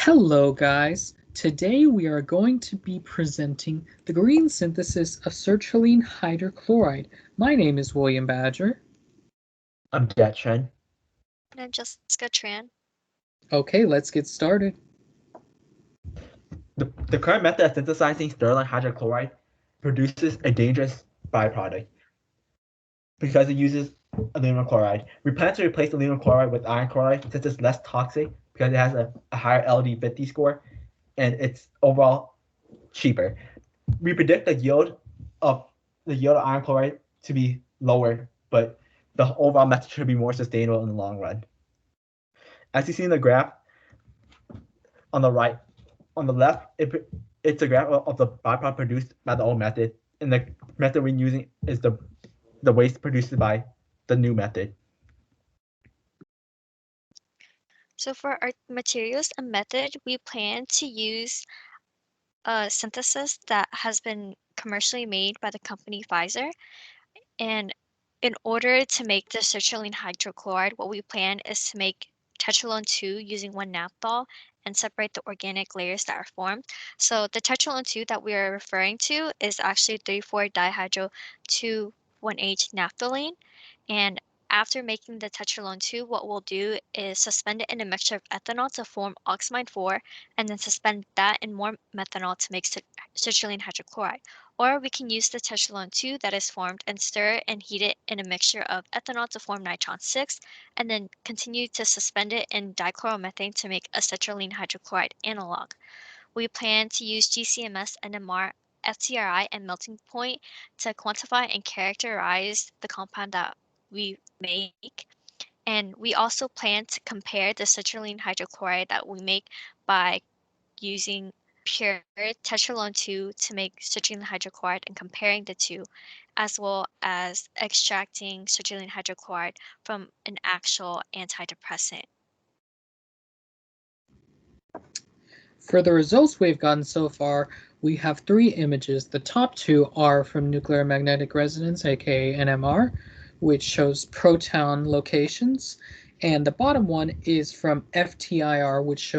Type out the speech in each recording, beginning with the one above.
Hello guys, today we are going to be presenting the green synthesis of sertraline hydrochloride. My name is William Badger. I'm Tran. And I'm Jessica Tran. Okay, let's get started. The current method of synthesizing sterling hydrochloride produces a dangerous byproduct because it uses aluminum chloride. We plan to replace aluminum chloride with iron chloride since it's less toxic because it has a higher LD50 score and it's overall cheaper. We predict the yield of iron chloride to be lower, but the overall method should be more sustainable in the long run. As you see in the graph on the right, on the left, it's a graph of the byproduct produced by the old method, and the method we're using is the waste produced by the new method. So for our materials and method, we plan to use a synthesis that has been commercially made by the company Pfizer. And in order to make the sertraline hydrochloride, what we plan is to make tetralone 2 using 1 naphthol and separate the organic layers that are formed. So the tetralone 2 that we are referring to is actually 34-dihydro-2,1-H naphthalene. And after making the tetralone 2, what we'll do is suspend it in a mixture of ethanol to form oxamide 4, and then suspend that in more methanol to make sertraline hydrochloride. Or we can use the tetralone 2 that is formed and stir and heat it in a mixture of ethanol to form nitron 6, and then continue to suspend it in dichloromethane to make a sertraline hydrochloride analog. We plan to use GCMS, NMR, FTIR, and melting point to quantify and characterize the compound that we make. And we also plan to compare the sertraline hydrochloride that we make by using pure tetralone 2 to make sertraline hydrochloride and comparing the two, as well as extracting sertraline hydrochloride from an actual antidepressant. For the results we've gotten so far, we have 3 images. The top 2 are from nuclear magnetic resonance, aka NMR, which shows proton locations, and the bottom one is from FTIR, which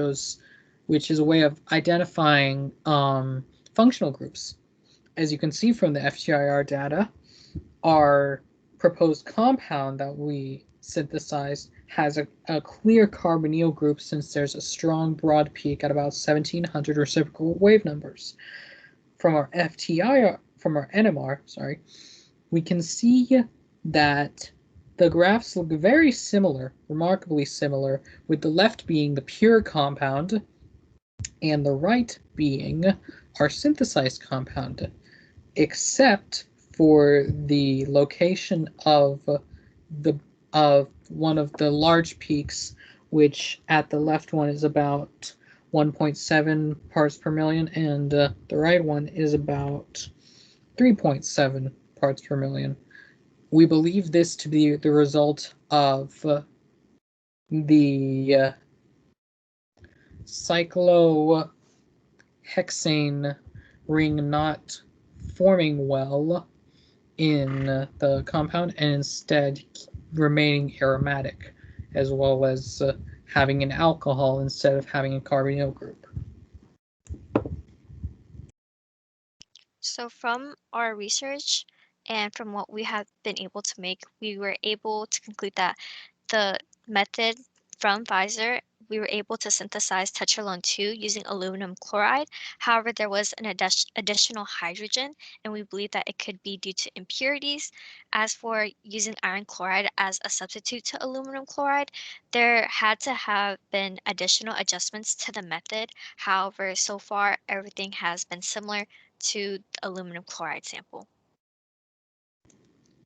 is a way of identifying functional groups. As you can see from the FTIR data, our proposed compound that we synthesized has a clear carbonyl group since there's a strong broad peak at about 1700 reciprocal wave numbers. From our NMR, we can see that the graphs look very similar, remarkably similar, with the left being the pure compound and the right being our synthesized compound, except for the location of one of the large peaks, which at the left one is about 1.7 parts per million, and the right one is about 3.7 parts per million. We believe this to be the result of the cyclohexane ring not forming well in the compound and instead remaining aromatic, as well as having an alcohol instead of having a carbonyl group. So from our research and from what we have been able to make, we were able to conclude that the method from Pfizer, we were able to synthesize tetralone 2 using aluminum chloride. However, there was an additional hydrogen, and we believe that it could be due to impurities. As for using iron chloride as a substitute to aluminum chloride, there had to have been additional adjustments to the method. However, so far, everything has been similar to the aluminum chloride sample.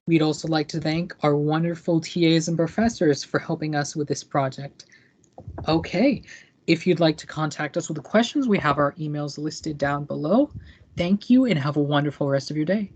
We'd also like to thank our wonderful TAs and professors for helping us with this project. Okay, if you'd like to contact us with questions, we have our emails listed down below. Thank you and have a wonderful rest of your day.